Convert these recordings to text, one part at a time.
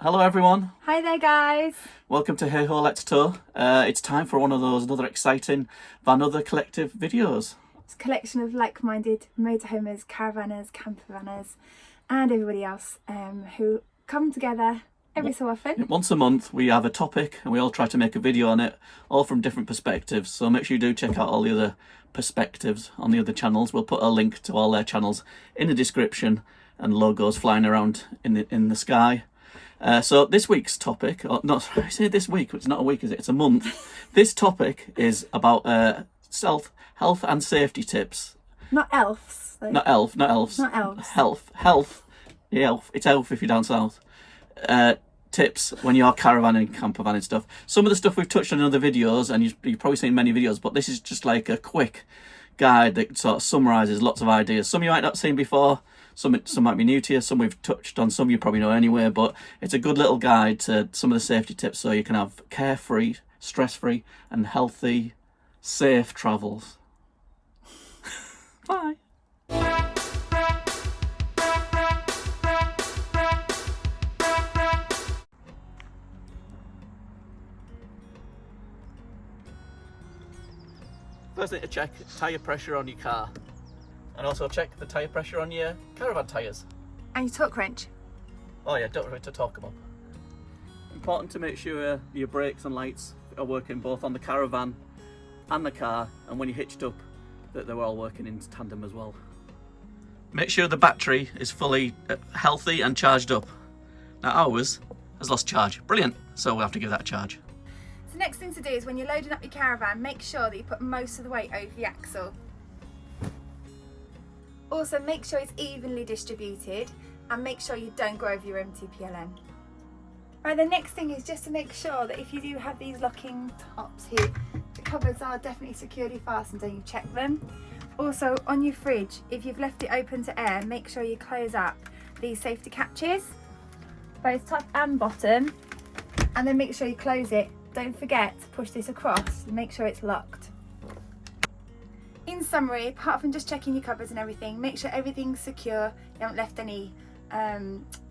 Hello everyone, Hi there guys! welcome to Hey Ho Let's Tow. It's time for one of those another exciting Vanother Collective videos. It's a collection of like-minded motorhomers, caravanners, campervanners and everybody else who come together every so often. Once a month we have a topic and we all try to make a video on it, all from different perspectives, so make sure you do check out all the other perspectives on the other channels. We'll put a link to all their channels in the description and logos flying around in the sky. So this week's topic, or not, I say this week, it's not a week, is it? It's a month. This topic is about health and safety tips. Not elves. Though. Not elves. Not elves. Health. Yeah, elf. It's elf if you're down south. Tips when you are caravanning, campervanning stuff. Some of the stuff we've touched on in other videos, and you've probably seen many videos, but this is just like a quick guide that sort of summarises lots of ideas. Some you might not have seen before. Some might be new to you, some we've touched on, some you probably know anyway, but it's a good little guide to some of the safety tips so you can have carefree, stress-free and healthy, safe travels. Bye. First thing to check, tyre pressure on your car. And also check the tyre pressure on your caravan tyres. And your torque wrench. Oh yeah, don't forget to talk about. Important to make sure your brakes and lights are working both on the caravan and the car, and when you're hitched up, that they're all working in tandem as well. Make sure the battery is fully healthy and charged up. Now ours has lost charge. Brilliant, so we'll have to give that a charge. So the next thing to do is when you're loading up your caravan, make sure that you put most of the weight over the axle. Also make sure it's evenly distributed and make sure you don't go over your MTPLN. Right, the next thing is just to make sure that if you do have these locking tops here, the cupboards are definitely securely fastened and you check them. Also on your fridge, if you've left it open to air, make sure you close up these safety catches, both top and bottom, and then make sure you close it. Don't forget to push this across and make sure it's locked. In summary, apart from just checking your cupboards and everything, make sure everything's secure, you haven't left any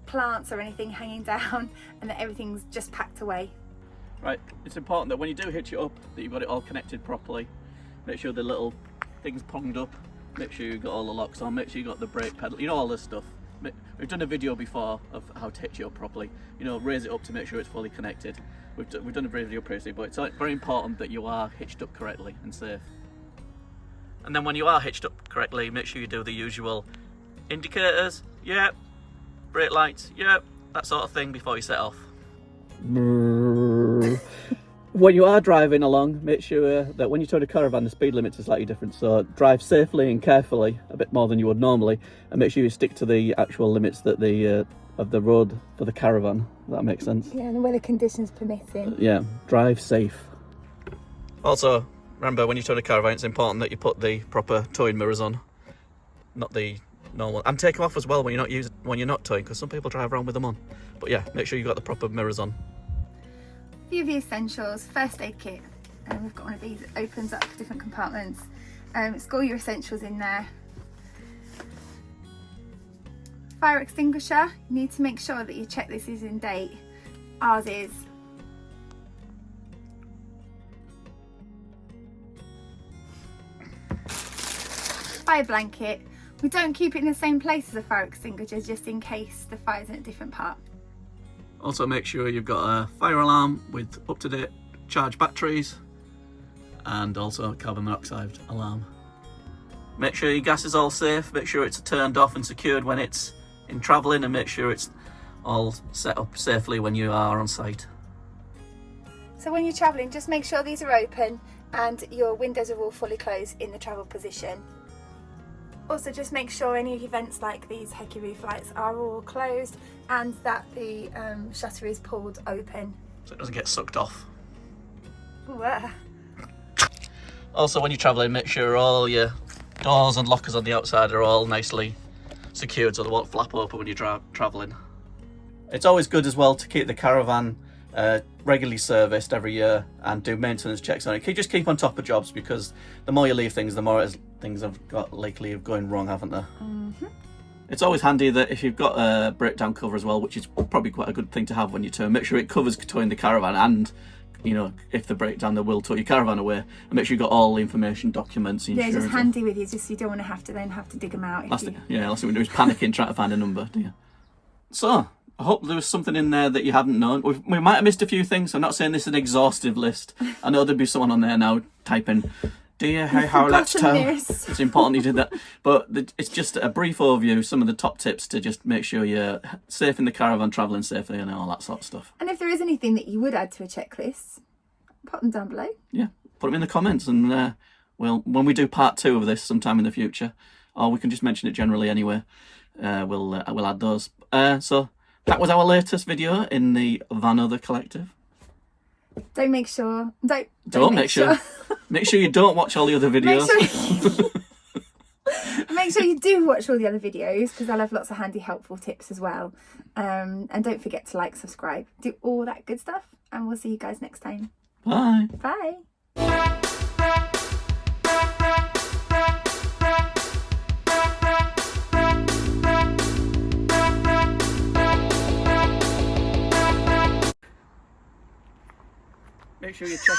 plants or anything hanging down, and that everything's just packed away. Right, it's important that when you do hitch it up, that you've got it all connected properly. Make sure the little thing's ponged up, make sure you've got all the locks on, make sure you've got the brake pedal, you know, all this stuff. We've done a video before of how to hitch it up properly, you know, raise it up to make sure it's fully connected. We've done a video previously, but it's very important that you are hitched up correctly and safe. And then when you are hitched up correctly, make sure you do the usual indicators, yep, brake lights, yep, that sort of thing before you set off. When you are driving along, make sure that when you tow the caravan, the speed limits are slightly different. So drive safely and carefully, a bit more than you would normally, and make sure you stick to the actual limits that of the road for the caravan. If that makes sense. Yeah, and the weather conditions permitting. Yeah, drive safe. Also, remember when you tow the caravan, it's important that you put the proper towing mirrors on, not the normal. And take them off as well when you're not towing, because some people drive around with them on. But yeah, make sure you've got the proper mirrors on. A few of the essentials: first aid kit. We've got one of these that opens up different compartments. It's got all your essentials in there. Fire extinguisher. You need to make sure that you check this is in date. Ours is. Fire blanket. We don't keep it in the same place as a fire extinguisher just in case the fire's in a different part. Also make sure you've got a fire alarm with up-to-date charged batteries, and also a carbon monoxide alarm. Make sure your gas is all safe, make sure it's turned off and secured when it's in travelling, and make sure it's all set up safely when you are on site. So when you're travelling, just make sure these are open and your windows are all fully closed in the travel position. Also just make sure any events like these Hecky roof lights are all closed and that the shutter is pulled open. So it doesn't get sucked off. Ooh, Also when you're travelling, make sure all your doors and lockers on the outside are all nicely secured so they won't flap open when you're travelling. It's always good as well to keep the caravan regularly serviced every year and do maintenance checks on it. Just keep on top of jobs, because the more you leave things, the more things have got likely of going wrong, haven't they? It's always handy that if you've got a breakdown cover as well, which is probably quite a good thing to have when you tow, make sure it covers towing the caravan, and you know, if the breakdown, they will tow your caravan away, and make sure you've got all the information, documents, insurance. Yeah, just handy with you, just so you don't want to have to dig them out. Last thing we do is panicking trying to find a number, do you? So, I hope there was something in there that you hadn't known. We might have missed a few things. I'm not saying this is an exhaustive list. I know there'd be someone on there now typing, dear, how let's tow. It's important you did that. But it's just a brief overview, some of the top tips to just make sure you're safe in the caravan, travelling safely and all that sort of stuff. And if there is anything that you would add to a checklist, pop them down below. Yeah, put them in the comments, and when we do part 2 of this sometime in the future, or we can just mention it generally anyway, we'll add those. So that was our latest video in the Vanother Collective. Don't make sure you don't watch all the other videos. Make sure you do watch all the other videos, because I'll have lots of handy, helpful tips as well. And don't forget to like, subscribe, do all that good stuff, and we'll see you guys next time. Bye. Bye. Make sure you check.